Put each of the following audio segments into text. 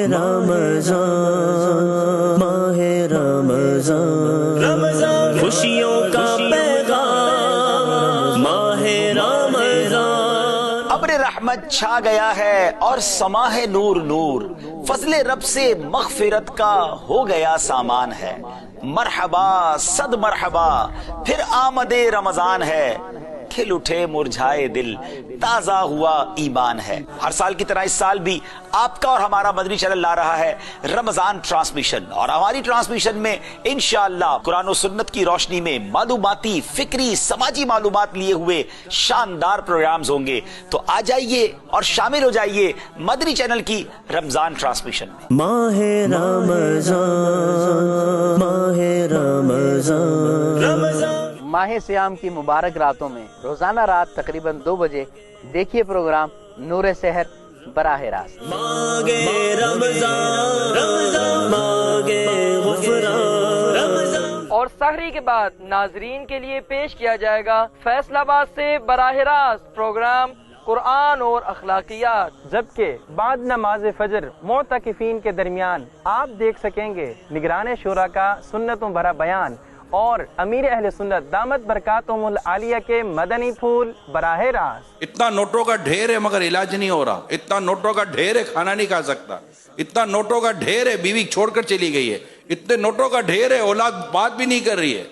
رمضان ماہ رمضان خوشیوں کا پیغام ماہ رمضان ابر رحمت چھا گیا ہے اور سما ہے نور نور فضل رب سے مغفرت کا ہو گیا سامان ہے مرحبا صد مرحبا پھر آمد رمضان ہے کھل اٹھے مرجھائے دل تازہ ہوا ایمان ہے۔ ہر سال کی طرح اس سال بھی آپ کا اور ہمارا مدنی چینل لا رہا ہے رمضان ٹرانسمیشن، اور ہماری ٹرانسمیشن میں انشاءاللہ قرآن و سنت کی روشنی میں معلوماتی، فکری، سماجی معلومات لیے ہوئے شاندار پروگرامز ہوں گے، تو آ جائیے اور شامل ہو جائیے مدنی چینل کی رمضان ٹرانسمیشن میں۔ ماہ رمضان ماہ رمضان ماہ سیام کی مبارک راتوں میں روزانہ رات تقریباً 2 بجے دیکھیے پروگرام نور سحر براہ راست۔ مانگے رمضان رمضان مانگے غفران رمضان۔ اور سحری کے بعد ناظرین کے لیے پیش کیا جائے گا فیصل آباد سے براہ راست پروگرام قرآن اور اخلاقیات، جبکہ بعد نماز فجر معتکفین کے درمیان آپ دیکھ سکیں گے نگران شورا کا سنتوں بھرا بیان اور امیر اہل سنت دامت برکاتہم العالیہ کے مدنی پھول براہ راست۔ اتنا نوٹوں کا ڈھیر ہے مگر علاج نہیں ہو رہا، اتنا نوٹوں کا ڈھیر ہے کھانا نہیں کھا سکتا، اتنا نوٹوں کا ڈھیر ہے بیوی چھوڑ کر چلی گئی ہے، اتنے نوٹوں کا ڈھیر ہے اولاد بات بھی نہیں کر رہی ہے،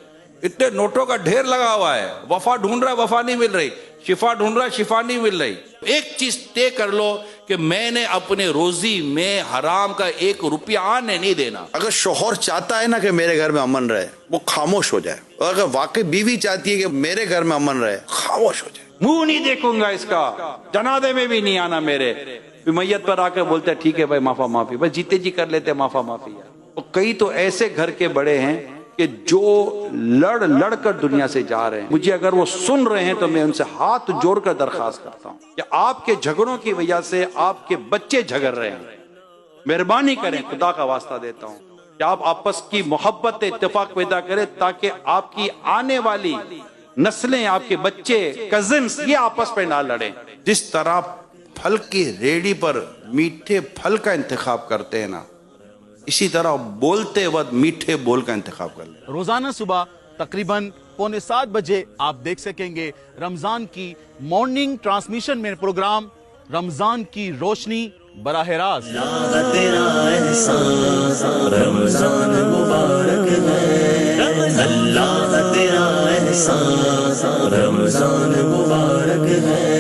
اتنے نوٹوں کا ڈھیر لگا ہوا ہے، وفا ڈھونڈ رہا ہے وفا نہیں مل رہی، شفا ڈھونڈ رہا ہے شفا نہیں مل رہی۔ ایک چیز طے کر لو کہ میں نے اپنے روزی میں حرام کا 1 روپیہ آنے نہیں دینا۔ اگر شوہر چاہتا ہے نا کہ میرے گھر میں امن رہے، وہ خاموش ہو جائے، اور اگر واقعی بیوی چاہتی ہے کہ میرے گھر میں امن رہے، خاموش ہو جائے۔ منہ نہیں دیکھوں گا اس کا، جنازے میں بھی نہیں آنا میرے، میت پر آ کر بولتے ہیں ٹھیک ہے بھائی معافی معافی، بس جیتے جی کر لیتے معافی معافی۔ اور کئی تو ایسے گھر کے بڑے ہیں کہ جو لڑ کر دنیا سے جا رہے ہیں، مجھے اگر وہ سن رہے ہیں تو میں ان سے ہاتھ جوڑ کر درخواست کرتا ہوں کہ آپ کے جھگڑوں کی وجہ سے آپ کے بچے جھگڑ رہے ہیں، مہربانی کریں، خدا کا واسطہ دیتا ہوں کہ آپ آپس کی محبت اتفاق پیدا کریں تاکہ آپ کی آنے والی نسلیں، آپ کے بچے، کزنز، یہ آپس پہ نہ لڑیں۔ جس طرح پھل کی ریڑھی پر میٹھے پھل کا انتخاب کرتے ہیں نا، اسی طرح بولتے وقت میٹھے بول کا انتخاب کر لیں۔ روزانہ صبح تقریباً 6:45 بجے آپ دیکھ سکیں گے رمضان کی مارننگ ٹرانسمیشن میں پروگرام رمضان کی روشنی براہ راست۔ تیرا احسان رمضان مبارک ہے، اللہ تیرا احسان رمضان مبارک ہے۔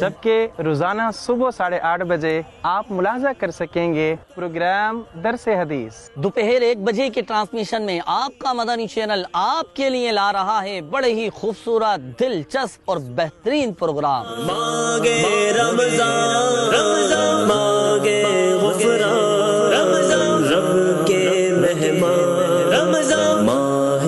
جبکہ روزانہ صبح 8:30 بجے آپ ملاحظہ کر سکیں گے پروگرام درس حدیث۔ دوپہر 1 بجے کے ٹرانسمیشن میں آپ کا مدنی چینل آپ کے لیے لا رہا ہے بڑے ہی خوبصورت، دلچسپ اور بہترین پروگرام مانگے رمضان رمضان مانگے غفران رمضان رب کے مہمان رمضان ماہ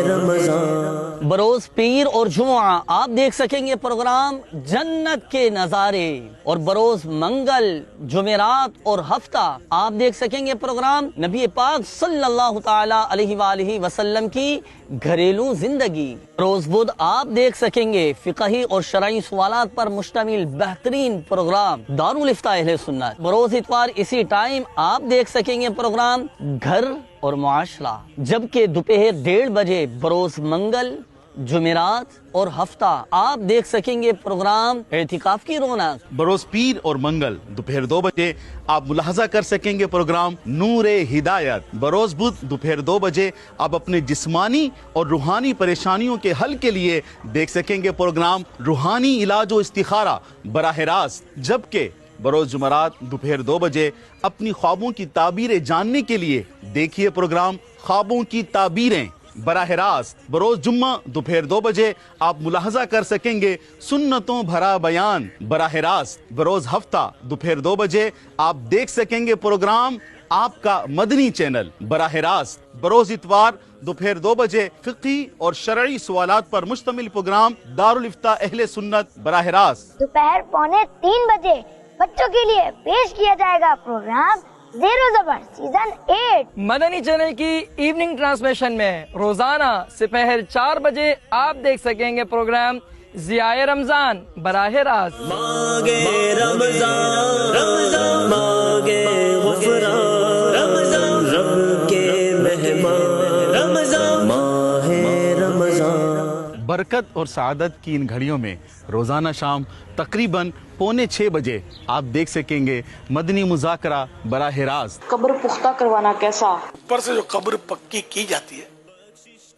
رمضان۔ بروز پیر اور جمعہ آپ دیکھ سکیں گے پروگرام جنت کے نظارے، اور بروز منگل، جمعرات اور ہفتہ آپ دیکھ سکیں گے پروگرام نبی پاک صلی اللہ تعالی علیہ وآلہ وسلم کی گھریلو زندگی۔ روز بدھ آپ دیکھ سکیں گے فقہی اور شرعی سوالات پر مشتمل بہترین پروگرام دارالفتاء اہل سنت۔ بروز اتوار اسی ٹائم آپ دیکھ سکیں گے پروگرام گھر اور معاشرہ، جبکہ دوپہر 1:30 بجے بروز منگل، جمعرات اور ہفتہ آپ دیکھ سکیں گے پروگرام اعتکاف کی رونق۔ بروز پیر اور منگل دوپہر 2 بجے آپ ملاحظہ کر سکیں گے پروگرام نور ہدایت۔ بروز بدھ دوپہر 2 بجے آپ اپنے جسمانی اور روحانی پریشانیوں کے حل کے لیے دیکھ سکیں گے پروگرام روحانی علاج و استخارہ براہ راست، جبکہ بروز جمعرات دوپہر 2 بجے اپنی خوابوں کی تعبیریں جاننے کے لیے دیکھیے پروگرام خوابوں کی تعبیریں براہ راست۔ بروز جمعہ دوپہر 2 بجے آپ ملاحظہ کر سکیں گے سنتوں بھرا بیان براہ راست۔ بروز ہفتہ دوپہر 2 بجے آپ دیکھ سکیں گے پروگرام آپ کا مدنی چینل براہ راست۔ بروز اتوار دوپہر 2 بجے فقہی اور شرعی سوالات پر مشتمل پروگرام دارالفتاء اہل سنت براہ راست۔ دوپہر 2:45 بجے بچوں کے لیے پیش کیا جائے گا پروگرام زیر و زبر سیزن 8۔ مدنی چینل کی ایوننگ ٹرانسمیشن میں روزانہ سپہر 4 بجے آپ دیکھ سکیں گے پروگرام ضیاء رمضان براہ راست۔ مانگے رمضان رمضان مانگے غفران बरकत और सआदत की इन घड़ियों में रोज़ाना शाम तकरीबन 5:45 बजे आप देख सकेंगे मदनी मुज़ाकरा बराह रास्त। कब्र पुख्ता करवाना कैसा? ऊपर से जो कब्र पक्की की जाती है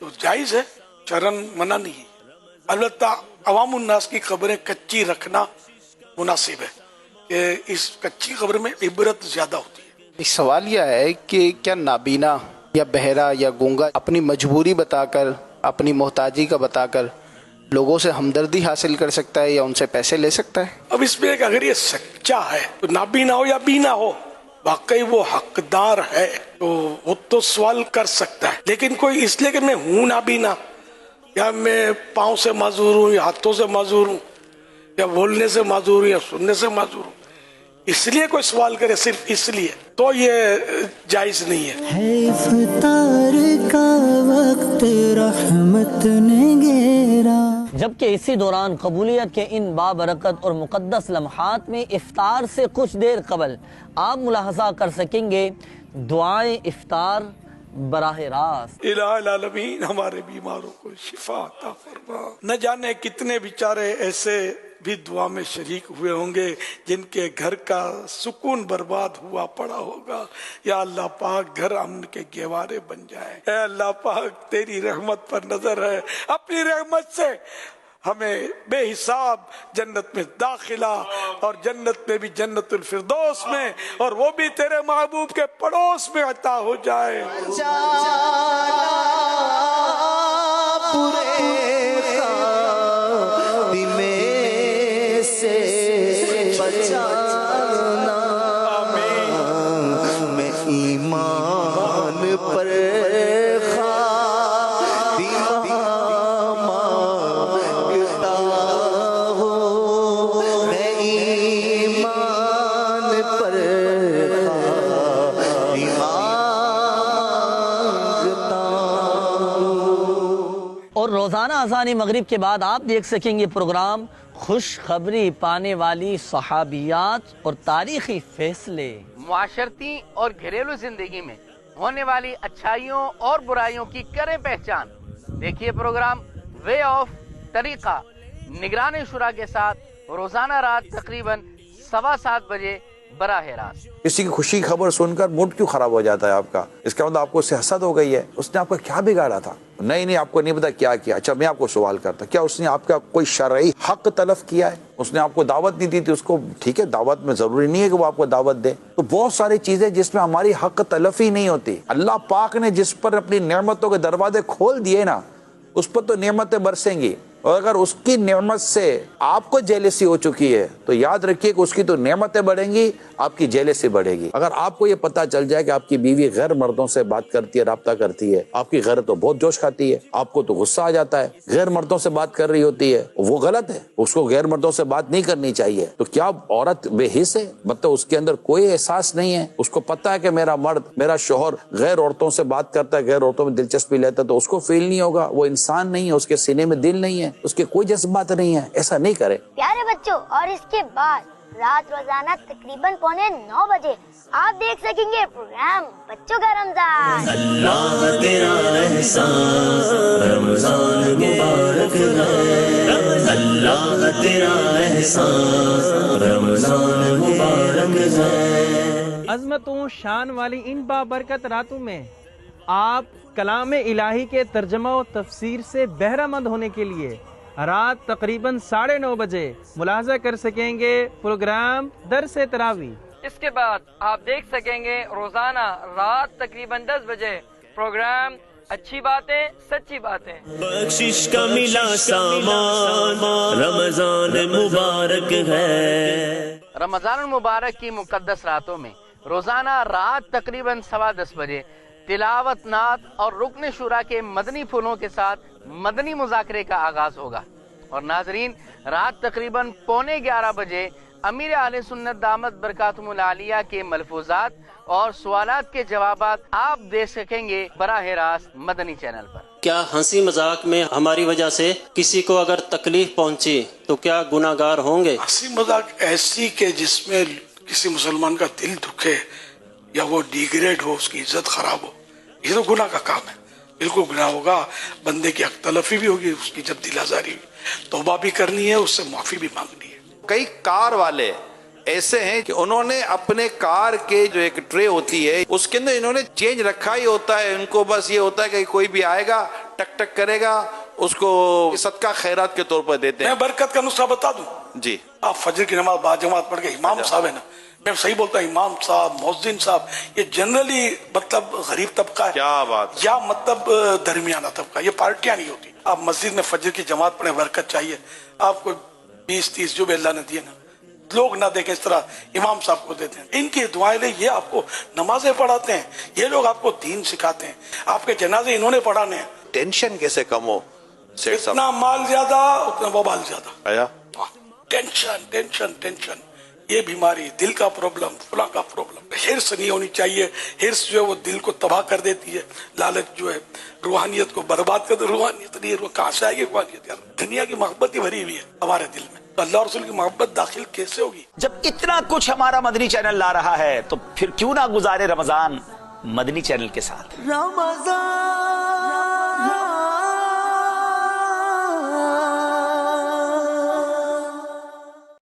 तो जायज है, चरण मना नहीं है। अलबत्ता अवामुन नास की कब्रें कच्ची रखना मुनासिब है कि इस कच्ची कब्र में इबरत ज्यादा होती है। एक सवाल यह है कि क्या नाबीना या बहरा या गूंगा अपनी मजबूरी बताकर, अपनी मोहताजी का बताकर लोगों से हमदर्दी हासिल कर सकता है या उनसे पैसे ले सकता है? अब इसमें एक अगर ये सच्चा है तो नाबीना हो या बीना हो, वाकई वो हकदार है तो वो तो सवाल कर सकता है। लेकिन कोई इसलिए कि मैं हूं नाबीना या मैं पाँव से माजूर हूँ या हाथों से माजूर हूँ या बोलने से माजूर हूँ या सुनने से माजूर हूँ, इसलिए कोई सवाल करे सिर्फ इसलिए, तो ये जायज नहीं है। इफ्तार का वक्त रहमत ने घेरा। जबकि इसी दौरान कबूलियत के इन बाबरकत और मुकद्दस लम्हात में इफ्तार से कुछ देर कबल आप मुलाहजा कर सकेंगे दुआएं इफ्तार बराह रास्त। इलाही आलमीन हमारे बीमारों को शिफा अता फरमा। न जाने कितने बेचारे ऐसे भी दुआ में शरीक हुए होंगे जिनके घर का सुकून बर्बाद हुआ पड़ा होगा। या अल्लाह पाक घर अमन के गेवारे बन जाए। ऐ अल्लाह पाक तेरी रहमत पर नजर है, अपनी रहमत से हमें बेहिसाब जन्नत में दाखिला और जन्नत में भी जन्नतुल फिरदौस में, और वो भी तेरे महबूब के पड़ोस में अता हो जाए। मैं ईमान पर और रोज़ाना अज़ान मगरिब के बाद आप देख सकेंगे प्रोग्राम खुशखबरी पाने वाली सहाबियात और तारीखी फैसले। मुआशरती और घरेलू जिंदगी में होने वाली अच्छाइयों और बुराइयों की करें पहचान। देखिए प्रोग्राम वे ऑफ तरीका निगरान शुरा के साथ रोजाना रात तकरीबन 7:15 बजे बराह रास्त। किसी की खुशी की खबर सुनकर मूड क्यों खराब हो जाता है आपका? इसका मतलब आपको उससे हसद हो गई है। उसने आपका क्या बिगाड़ा था? नहीं, आपको नहीं पता क्या किया। अच्छा, मैं आपको सवाल करता, क्या उसने आपका कोई शरई हक तलफ किया है? उसने आपको दावत नहीं दी थी उसको, ठीक है, दावत में जरूरी नहीं है कि वो आपको दावत दे। तो बहुत सारी चीजें जिसमें हमारी हक तलफी नहीं होती। अल्लाह पाक ने जिस पर अपनी नेमतों के दरवाजे खोल दिए ना, उस पर तो नेमतें बरसेंगी। और अगर उसकी नेमत से आपको जेलसी हो चुकी है तो याद रखिए कि उसकी तो नेमतें बढ़ेंगी, आपकी जेलसी बढ़ेगी। अगर आपको ये पता चल जाए कि आपकी बीवी गैर मर्दों से बात करती है, राब्ता करती है, आपकी गैर तो बहुत जोश खाती है, आपको तो गुस्सा आ जाता है, गैर मर्दों से बात कर रही होती है, वो गलत है, उसको गैर मर्दों से बात नहीं करनी चाहिए। तो क्या औरत बेहिस है? मतलब उसके अंदर कोई एहसास नहीं है? उसको पता है कि मेरा मर्द, मेरा शोहर गैर औरतों से बात करता है, गैर औरतों में दिलचस्पी लेता है, तो उसको फील नहीं होगा? वो इंसान नहीं है, उसके सीने में दिल नहीं है, उसके कोई जज्बात नहीं है। ऐसा नहीं करे प्यारे बच्चों। और इसके बाद रात रोजाना तकरीबन 8:45 बजे आप देख सकेंगे प्रोग्राम बच्चों का रमजान। अल्लाह तेरा एहसान रमजान मुबारक है, अल्लाह तेरा एहसान रमजान मुबारक है। अज़मतों शान वाली इन बाबरकत रातों में आप कलाम इलाही के तर्जमा और तफसीर से बहरामंद होने के लिए रात तकरीबन 9:30 बजे मुलाहजा कर सकेंगे प्रोग्राम दरस तरावी। इसके बाद आप देख सकेंगे रोजाना रात तकरीबन 10 बजे प्रोग्राम अच्छी बातें सच्ची बातें। बख्शिश का मिला सामान रमजान मुबारक है। रमजान मुबारक की मुकद्दस रातों में रोजाना रात तकरीबन 10:15 बजे तिलावत, नात और रुकन शुरा के मदनी फूलों के साथ मदनी मुज़ाकरे का आगाज होगा। और नाजरीन, रात तकरीबन 11:15 बजे अमीर आले सुन्नत दामत बरकातुहुल आलिया के मलफूजात और सवालात के जवाबात आप देख सकेंगे बराह रास्त मदनी चैनल पर। क्या हंसी मजाक में हमारी वजह से किसी को अगर तकलीफ पहुंची तो क्या गुनाहगार होंगे? हंसी मजाक ऐसी के जिसमें किसी मुसलमान का दिल दुखे या वो डिग्रेड हो, उसकी इज्जत खराब हो, ये तो गुनाह का काम है। बिल्कुल गुनाह होगा, बंदे की हक तलफी भी होगी, उसकी जब दिल आजारी हुई तौबा भी करनी है, उससे माफी भी मांगनी है। कई कार वाले ऐसे हैं कि उन्होंने अपने कार के जो एक ट्रे होती है उसके अंदर इन्होंने चेंज रखा ही होता है, उनको बस ये होता है कि कोई भी आएगा टक टक करेगा, उसको सदका खैरात के तौर पर देते हैं। मैं बरकत का नुस्खा बता दूं जी। आप फजर की नमाज बाजमात पढ़ के, इमाम साहब है ना, मैं सही बोलता हूँ, इमाम साहब, मुअज्जिन साहब, ये जनरली मतलब गरीब तबका है, क्या बात, या मतलब दरमियाना तबका, ये पार्टियां नहीं होती। आप मस्जिद में फजर की जमात पढ़े, बरकत चाहिए आपको 20-30 जो भी अल्लाह ने दिए ना, लोग ना देखें इस तरह इमाम साहब को देते हैं, इनकी दुआएं ले, ये आपको नमाजें पढ़ाते हैं, ये लोग आपको दीन सिखाते हैं, आपके जनाजे इन्होंने पढ़ाने हैं। टेंशन कैसे कम हो? इतना माल ज्यादा उतना बवाल ज्यादा। आया टेंशन टेंशन टेंशन, ये बीमारी, दिल का प्रॉब्लम, फुला का प्रॉब्लम। हिर्स नहीं होनी चाहिए, हिर्स जो है वो दिल को तबाह कर देती है, लालच जो है रूहानियत को बर्बाद कर दे। रूहानियत नहीं है, कहाँ से आएगी रूहानियत यार? दुनिया की मोहब्बत ही भरी हुई है हमारे दिल में, अल्लाह रसूल की मोहब्बत दाखिल कैसे होगी? जब इतना कुछ हमारा मदनी चैनल ला रहा है तो फिर क्यों ना गुजारे रमजान मदनी चैनल के साथ। रमजान